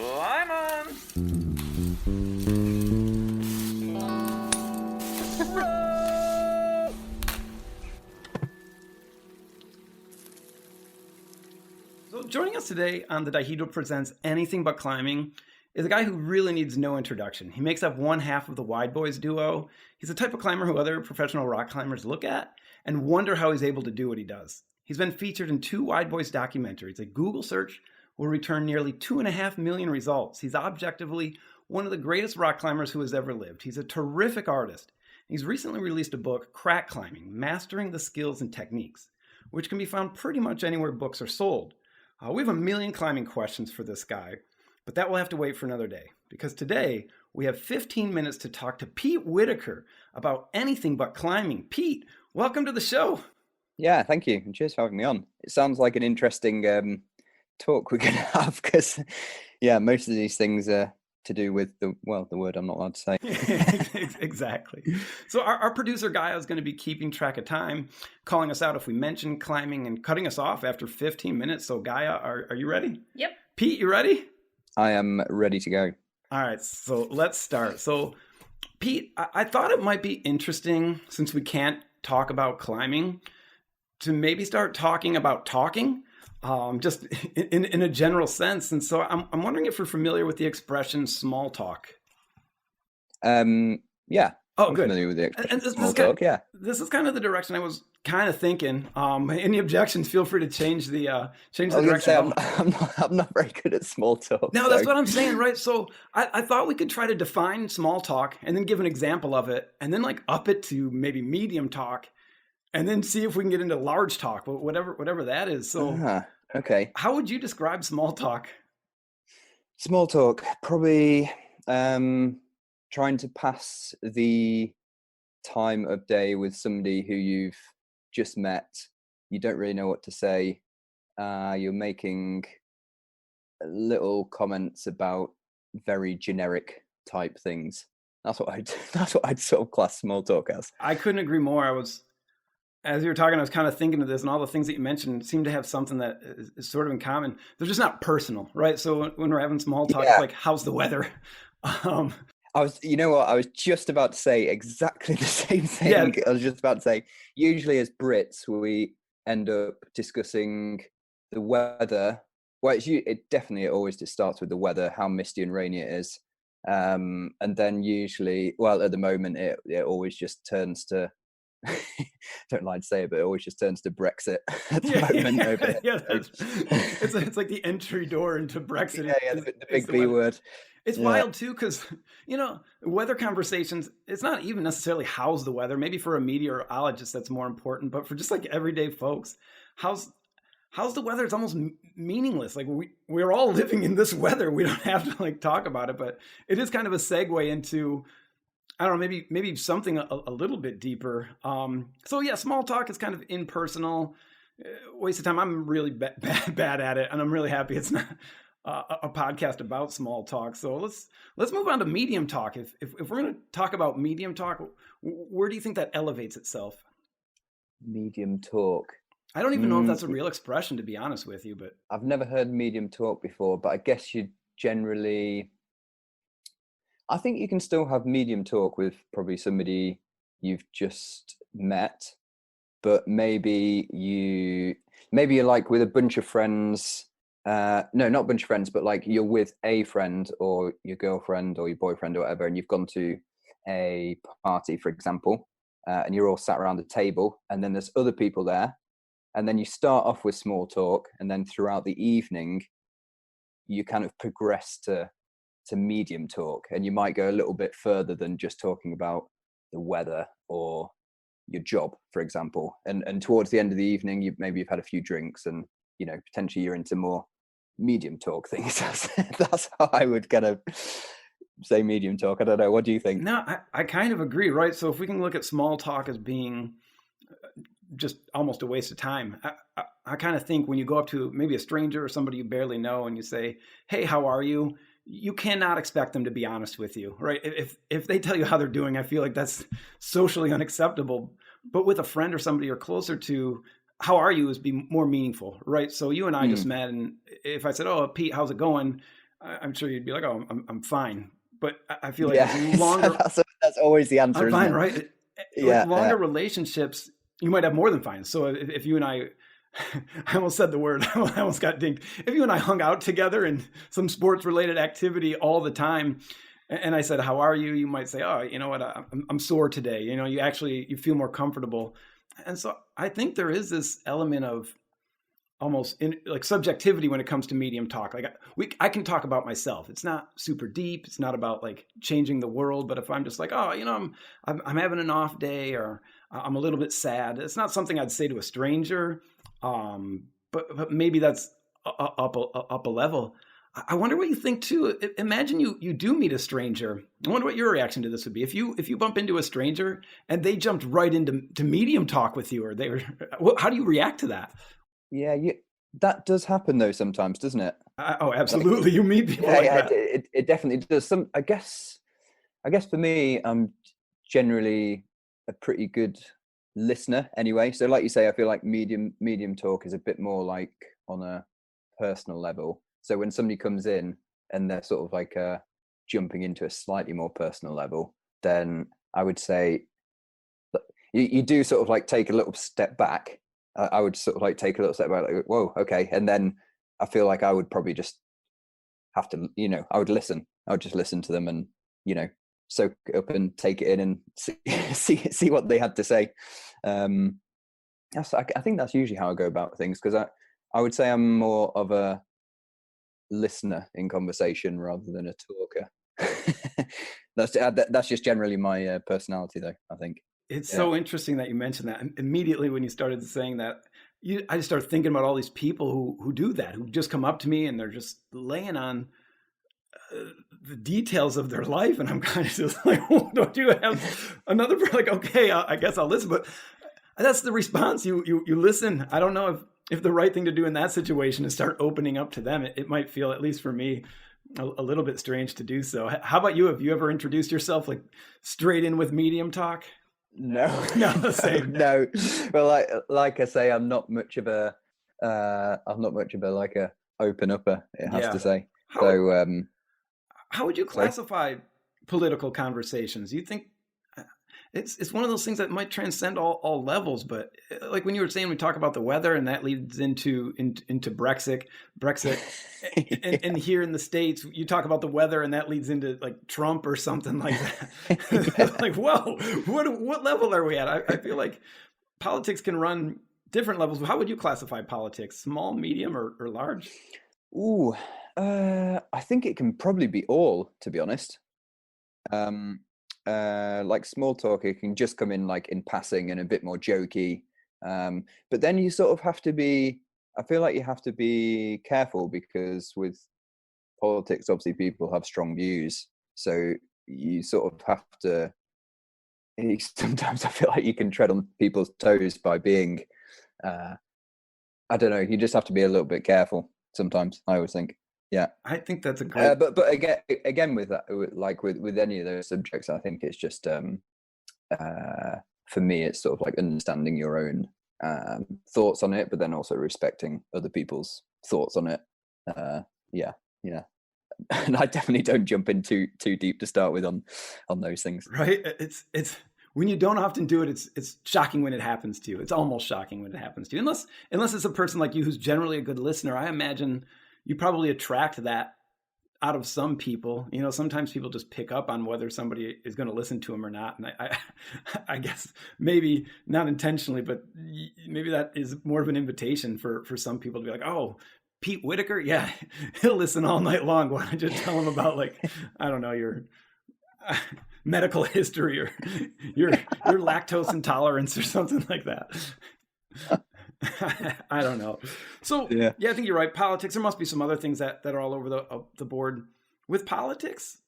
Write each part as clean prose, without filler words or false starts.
Climb on! Roll! So joining us today on the Dihedral Presents Anything But Climbing is a guy who really needs no introduction. He makes up one half of the Wide Boys duo. He's the type of climber who other professional rock climbers look at and wonder how he's able to do what he does. He's been featured in 2 Wide Boys documentaries. A Google search will return nearly 2.5 million results. He's objectively one of the greatest rock climbers who has ever lived. He's a terrific artist. He's recently released a book, Crack Climbing, Mastering the Skills and Techniques, which can be found pretty much anywhere books are sold. We have a million climbing questions for this guy, but that will have to wait for another day, because today we have 15 minutes to talk to Pete Whittaker about anything but climbing. Pete, welcome to the show. Yeah, thank you. And cheers for having me on. It sounds like an interesting talk we're going to have because, yeah, most of these things are to do with the word I'm not allowed to say. Exactly. So our producer Gaia is going to be keeping track of time, calling us out if we mention climbing and cutting us off after 15 minutes. So Gaia, are you ready? Yep. Pete, you ready? I am ready to go. All right, so let's start. So Pete, I thought it might be interesting, since we can't talk about climbing, to maybe start talking about talking, just in a general sense. And so I'm wondering if you're familiar with the expression small talk. Yeah. Oh, I'm good. familiar with the expression And small talk, yeah. This is kind of the direction I was kind of thinking. Any objections, feel free to change the direction. I'm not very good at small talk. No, that's what I'm saying, right? So I thought we could try to define small talk and then give an example of it, and then like up it to maybe medium talk, and then see if we can get into large talk, whatever that is. So, okay. How would you describe small talk? Small talk, probably trying to pass the time of day with somebody who you've just met. You don't really know what to say. You're making little comments about very generic type things. That's what I'd sort of class small talk as. I couldn't agree more. As you were talking, I was kind of thinking of this, and all the things that you mentioned seem to have something that is sort of in common. They're just not personal, right? So when we're having small talk, It's like, how's the weather? You know what? I was just about to say exactly the same thing. Yeah. I was just about to say, usually as Brits, we end up discussing the weather. Well, it definitely always just starts with the weather, how misty and rainy it is. And then usually, well, at the moment, it always just turns to, don't like to say it, but it always just turns to Brexit at the moment. It's like the entry door into Brexit. The big B word. It's wild too, because weather conversations, it's not even necessarily how's the weather. Maybe for a meteorologist that's more important, but for just like everyday folks, how's the weather? It's almost meaningless. Like we're all living in this weather. We don't have to like talk about it, but it is kind of a segue into, I don't know, maybe something a little bit deeper. So yeah, small talk is kind of impersonal, waste of time. I'm really bad at it, and I'm really happy it's not a podcast about small talk. So let's move on to medium talk. If we're going to talk about medium talk, where do you think that elevates itself? Medium talk. I don't even know if that's a real expression, to be honest with you. But I've never heard medium talk before. But I guess you generally. I think you can still have medium talk with probably somebody you've just met, but maybe you're like with a bunch of friends. No, not a bunch of friends, but like you're with a friend or your girlfriend or your boyfriend or whatever, and you've gone to a party, for example, and you're all sat around the table, and then there's other people there, and then you start off with small talk, and then throughout the evening, you kind of progress to medium talk, and you might go a little bit further than just talking about the weather or your job, for example, and towards the end of the evening you've had a few drinks, and potentially you're into more medium talk things. That's how I would kind of say medium talk. I don't know, what do you think? No, I kind of agree, right? So if we can look at small talk as being just almost a waste of time, I kind of think when you go up to maybe a stranger or somebody you barely know and you say, hey, how are you? You cannot expect them to be honest with you, right? If they tell you how they're doing, I feel like that's socially unacceptable. But with a friend or somebody you're closer to, how are you is be more meaningful, right? So you and I just met, and if I said, oh, Pete, how's it going? I'm sure you'd be like, "Oh, I'm fine." But I feel like with Yeah, longer, that's always the answer, I'm isn't fine, it? right? With Yeah, longer relationships, you might have more than fine. So if you and I, I almost said the word, I almost got dinged. If you and I hung out together in some sports related activity all the time, and I said, "How are you?" You might say, "Oh, you know what? I'm sore today." You know, you feel more comfortable, and so I think there is this element of almost like subjectivity when it comes to medium talk. Like I can talk about myself. It's not super deep. It's not about like changing the world. But if I'm just like, oh, you know, I'm having an off day, or I'm a little bit sad, it's not something I'd say to a stranger. But maybe that's up a level. I wonder what you think too. Imagine you do meet a stranger. I wonder what your reaction to this would be if you bump into a stranger and they jumped right into medium talk with you, or they were. How do you react to that? yeah. That does happen though sometimes, doesn't it? Oh, Like, absolutely. You meet people yeah, like yeah, that. it definitely does. I guess for me, I'm generally a pretty good listener anyway. So, like you say, I feel like medium talk is a bit more like on a personal level. So when somebody comes in and they're sort of like jumping into a slightly more personal level, then I would say you do sort of like take a little step back. I would sort of like take a little step back, like, whoa, okay, and then I feel like I would probably just have to, I would listen. I would just listen to them and, you know, soak it up and take it in and see see what they had to say. I think that's usually how I go about things, because I would say I'm more of a listener in conversation rather than a talker. That's just generally my personality, though, I think. It's Yeah. so interesting that you mentioned that. And immediately when you started saying that, I just started thinking about all these people who do that, who just come up to me and they're just laying on uh, the details of their life, and I'm kind of just like, oh, don't you have another? Like, okay, I guess I'll listen, but that's the response. You listen. I don't know if the right thing to do in that situation is start opening up to them. It might feel, at least for me, a little bit strange to do so. How about you? Have you ever introduced yourself like straight in with medium talk? No, No, no, same. no. Well, like I say, I'm not much of a like a open upper. It has to Yeah. say. How So, how would you sorry. classify political conversations? You think it's one of those things that might transcend all levels, but like when you were saying, we talk about the weather, and that leads into Brexit, and Yeah. here in the States, you talk about the weather, and that leads into like Trump or something like that. Yeah. Like, whoa, what level are we at? I feel like politics can run different levels. How would you classify politics? Small, medium, or large? Ooh, I think it can probably be all, to be honest. Um, like small talk, it can just come in like in passing and a bit more jokey. But then you sort of have to be. I feel like you have to be careful, because with politics, obviously, people have strong views, so you sort of have to. Sometimes I feel like you can tread on people's toes by being. Uh, I don't know. You just have to be a little bit careful sometimes. I always think. Yeah. I think that's a great. But again with that, like with any of those subjects, I think it's just uh, for me, it's sort of like understanding your own thoughts on it, but then also respecting other people's thoughts on it. Yeah, yeah. And I definitely don't jump in too deep to start with on those things. Right? It's when you don't often do it, it's shocking when it happens to you. It's almost shocking when it happens to you. Unless it's a person like you who's generally a good listener. I imagine you probably attract that out of some people. You know, sometimes people just pick up on whether somebody is going to listen to them or not. And I guess maybe not intentionally, but maybe that is more of an invitation for some people to be like, oh, Pete Whittaker, yeah, he'll listen all night long. Why don't you tell him about, like, I don't know, your medical history, or your lactose intolerance or something like that. I don't know. So Yeah. yeah, I think you're right. Politics. There must be some other things that are all over the board with politics.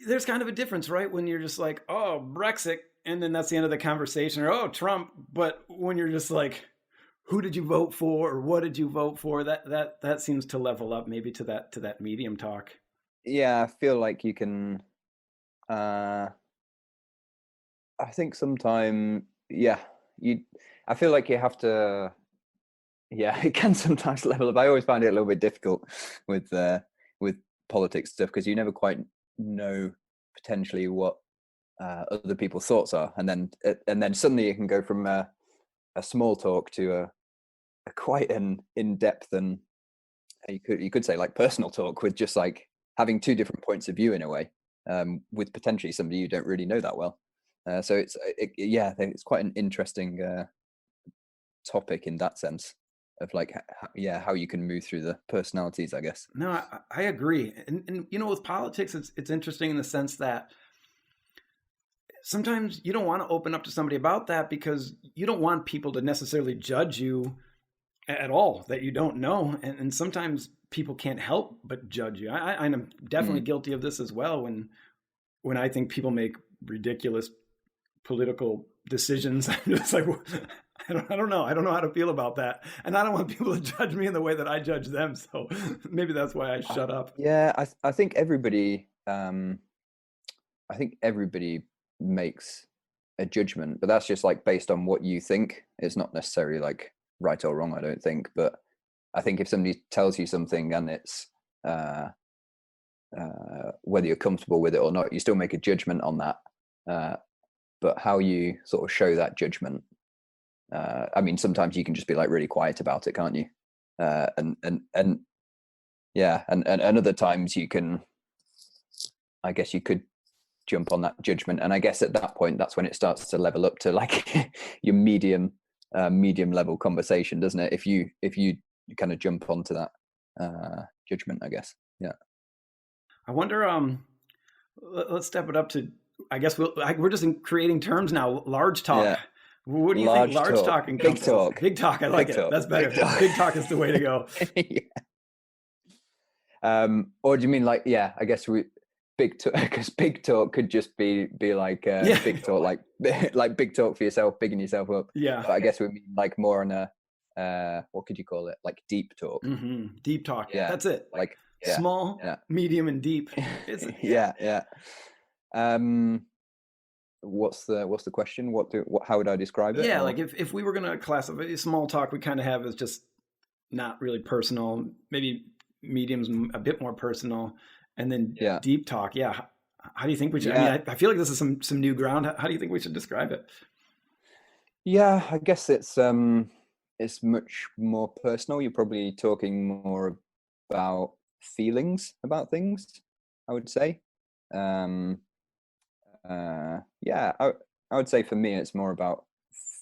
There's kind of a difference, right? When you're just like, oh, Brexit, and then that's the end of the conversation, or oh, Trump. But when you're just like, who did you vote for, or what did you vote for? That seems to level up maybe to that medium talk. Yeah, I feel like you can. Uh, I think sometime, yeah, you. I feel like you have to. yeah, it can sometimes level up. I always find it a little bit difficult with politics stuff, because you never quite know potentially what other people's thoughts are, and then suddenly you can go from a small talk to a quite an in-depth, and you could say like personal talk, with just like having two different points of view in a way, with potentially somebody you don't really know that well. So yeah, it's quite an interesting topic in that sense of like how you can move through the personalities, I guess. No, I agree. And you know, with politics, it's interesting in the sense that sometimes you don't want to open up to somebody about that because you don't want people to necessarily judge you at all that you don't know. And sometimes people can't help but judge you. I'm definitely Mm. guilty of this as well when I think people make ridiculous political decisions. I'm just like, I don't know. I don't know how to feel about that. And I don't want people to judge me in the way that I judge them. So maybe that's why I shut up. Yeah, I think everybody makes a judgment, but that's just like based on what you think. It's not necessarily like right or wrong, I don't think. But I think if somebody tells you something and it's whether you're comfortable with it or not, you still make a judgment on that. But how you sort of show that judgment, I mean, sometimes you can just be like really quiet about it, can't you? And yeah, and other times you can, I guess you could jump on that judgment, and I guess at that point that's when it starts to level up to like your medium level conversation, doesn't it? If you kind of jump onto that judgment, I guess. Yeah. I wonder, let's step it up to, I guess we're just creating terms now. Large talk. Yeah. What do you think large talk encompasses? Big talk. Big talk. I like Big it. talk. That's better. Big talk is the way to go. Yeah. Or do you mean like, yeah, I guess because big talk could just be like big talk, like big talk for yourself, bigging yourself up. Yeah. But I guess we mean like more on a what could you call it? Like deep talk. Mm-hmm. Deep talk. Yeah. That's it. Like small, medium, and deep. Yeah. What's the question? How would I describe it? Yeah, like if we were gonna classify small talk, we kind of have as just not really personal. Maybe medium's a bit more personal, and then deep talk. Yeah. How do you think we should? I mean, I feel like this is some new ground. How do you think we should describe it? Yeah, I guess it's much more personal. You're probably talking more about feelings about things, I would say. Yeah, I would say for me it's more about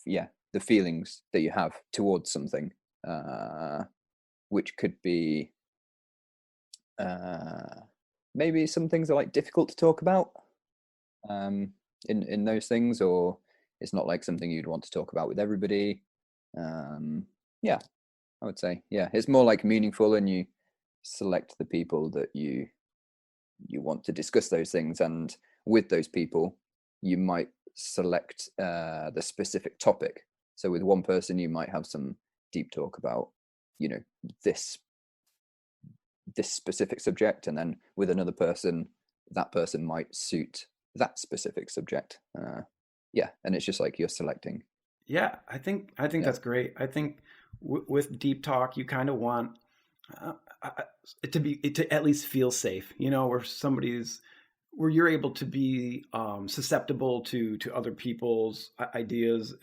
the feelings that you have towards something, which could be maybe some things are like difficult to talk about in those things, or it's not like something you'd want to talk about with everybody. Yeah, I would say it's more like meaningful, and you select the people that you want to discuss those things, and with those people you might select the specific topic. So with one person you might have some deep talk about this specific subject, and then with another person that person might suit that specific subject. And it's just like you're selecting. I think that's great. I think with deep talk you kind of want it to at least feel safe, where you're able to be susceptible to other people's ideas,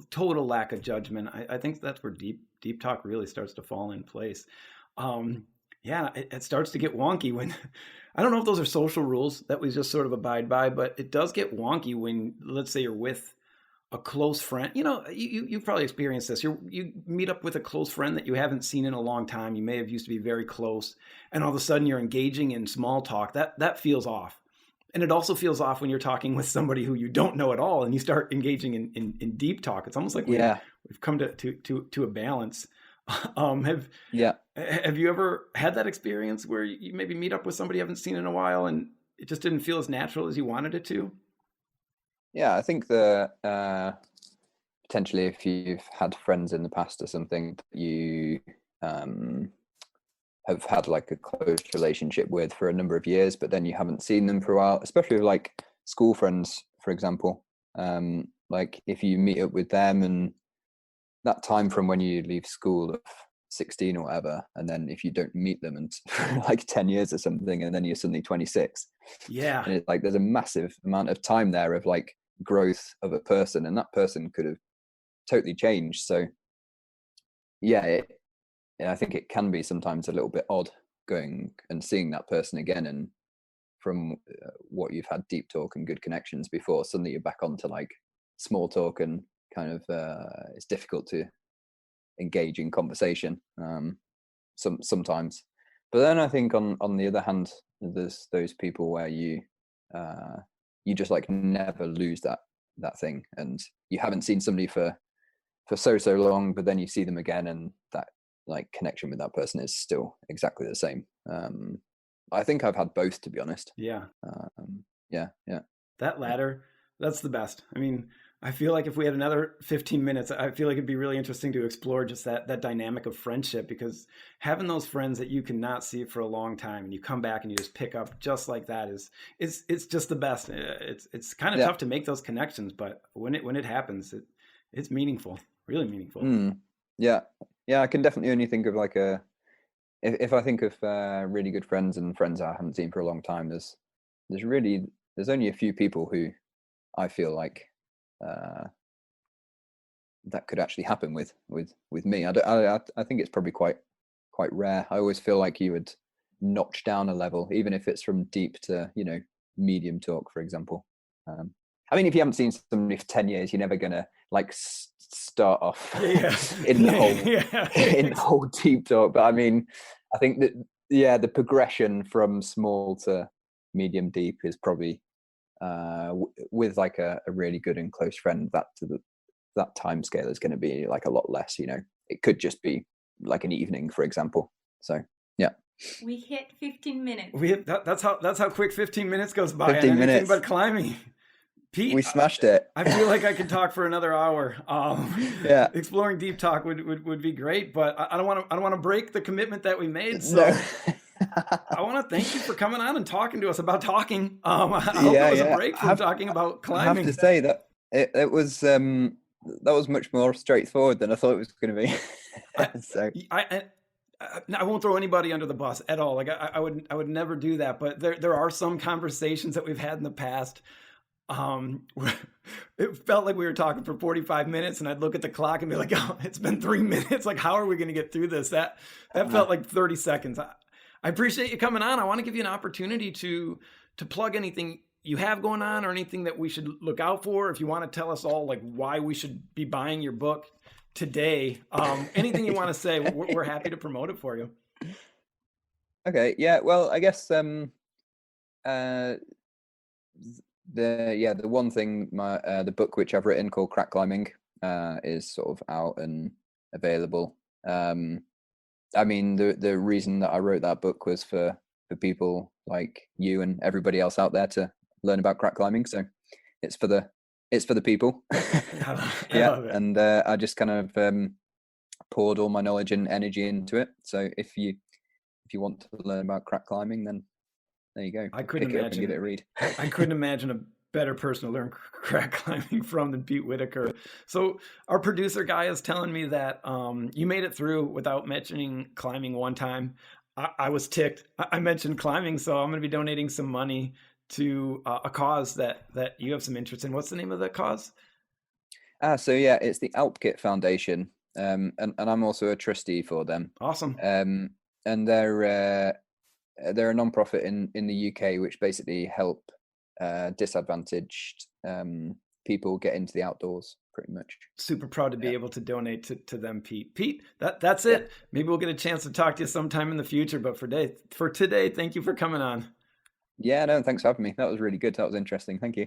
total lack of judgment. I think that's where deep talk really starts to fall in place. It starts to get wonky when I don't know if those are social rules that we just sort of abide by, but it does get wonky when, let's say, you're with a close friend. You've probably experienced this. You meet up with a close friend that you haven't seen in a long time. You may have used to be very close, and all of a sudden you're engaging in small talk. That feels off. And it also feels off when you're talking with somebody who you don't know at all, and you start engaging in deep talk. It's almost like we've come to a balance. Have you ever had that experience where you maybe meet up with somebody you haven't seen in a while, and it just didn't feel as natural as you wanted it to? Yeah, I think potentially if you've had friends in the past or something that you have had like a close relationship with for a number of years, but then you haven't seen them for a while, especially with like school friends, for example. Like if you meet up with them and that time from when you leave school of 16 or whatever, and then if you don't meet them and like 10 years or something, and then you're suddenly 26, Yeah. and it's like there's a massive amount of time there of like growth of a person, and that person could have totally changed. So yeah, I think it can be sometimes a little bit odd going and seeing that person again, and from what you've had deep talk and good connections before, suddenly you're back onto like small talk, and kind of it's difficult to engage in conversation sometimes. But then I think on the other hand, there's those people where you just like never lose that thing, and you haven't seen somebody for so long, but then you see them again, and that like connection with that person is still exactly the same. I think I've had both, to be honest. Yeah. Yeah. That latter, that's the best. I mean, I feel like if we had another 15 minutes, I feel like it'd be really interesting to explore just that dynamic of friendship, because having those friends that you cannot see for a long time and you come back and you just pick up just like that it's just the best. It's kind of tough to make those connections, but when it happens, it's meaningful, really meaningful. Yeah. I can definitely only think of like if I think of really good friends and friends I haven't seen for a long time, there's only a few people who I feel like that could actually happen with me. I think it's probably quite rare. I always feel like you would notch down a level, even if it's from deep to medium talk, for example. I mean, if you haven't seen somebody for 10 years, you're never gonna like start off in the whole deep talk. But I mean, I think that the progression from small to medium deep is probably with like a really good and close friend, that time scale is going to be like a lot less. It could just be like an evening, for example. So yeah, we hit 15 minutes. That's how quick 15 minutes goes by. 15 on anything minutes. But climbing. Pete, we smashed it. I feel like I could talk for another hour. Yeah, exploring deep talk would be great, but I don't want to break the commitment that we made. So no. I want to thank you for coming on and talking to us about talking. I hope it was a break from talking about climbing. I have to say that it was that was much more straightforward than I thought it was going to be. So I won't throw anybody under the bus at all. Like I would never do that. But there are some conversations that we've had in the past. It felt like we were talking for 45 minutes, and I'd look at the clock and be like, "Oh, it's been 3 minutes. Like, how are we going to get through this?" That felt like 30 seconds. I appreciate you coming on. I want to give you an opportunity to plug anything you have going on, or anything that we should look out for. If you want to tell us all like why we should be buying your book today, anything you want to say, we're happy to promote it for you. Okay. Yeah. Well, I guess the one thing, the book which I've written called Crack Climbing is sort of out and available. I mean, the reason that I wrote that book was for people like you and everybody else out there to learn about crack climbing. So it's for the people. Yeah, and I just kind of poured all my knowledge and energy into it. So if you want to learn about crack climbing, then there you go. I couldn't imagine. Give it a read. I couldn't imagine a better person to learn crack climbing from than Pete Whittaker. So our producer guy is telling me that you made it through without mentioning climbing one time. I was ticked. I mentioned climbing, so I'm going to be donating some money to a cause that you have some interest in. What's the name of that cause? So yeah, it's the Alpkit Foundation, and I'm also a trustee for them. Awesome. And they're a non-profit in the UK, which basically help disadvantaged people get into the outdoors, pretty much. Super proud to be able to donate to them, Pete. Pete, that's it. Maybe we'll get a chance to talk to you sometime in the future, but for today, thank you for coming on. Yeah, no, thanks for having me. That was really good. That was interesting. Thank you.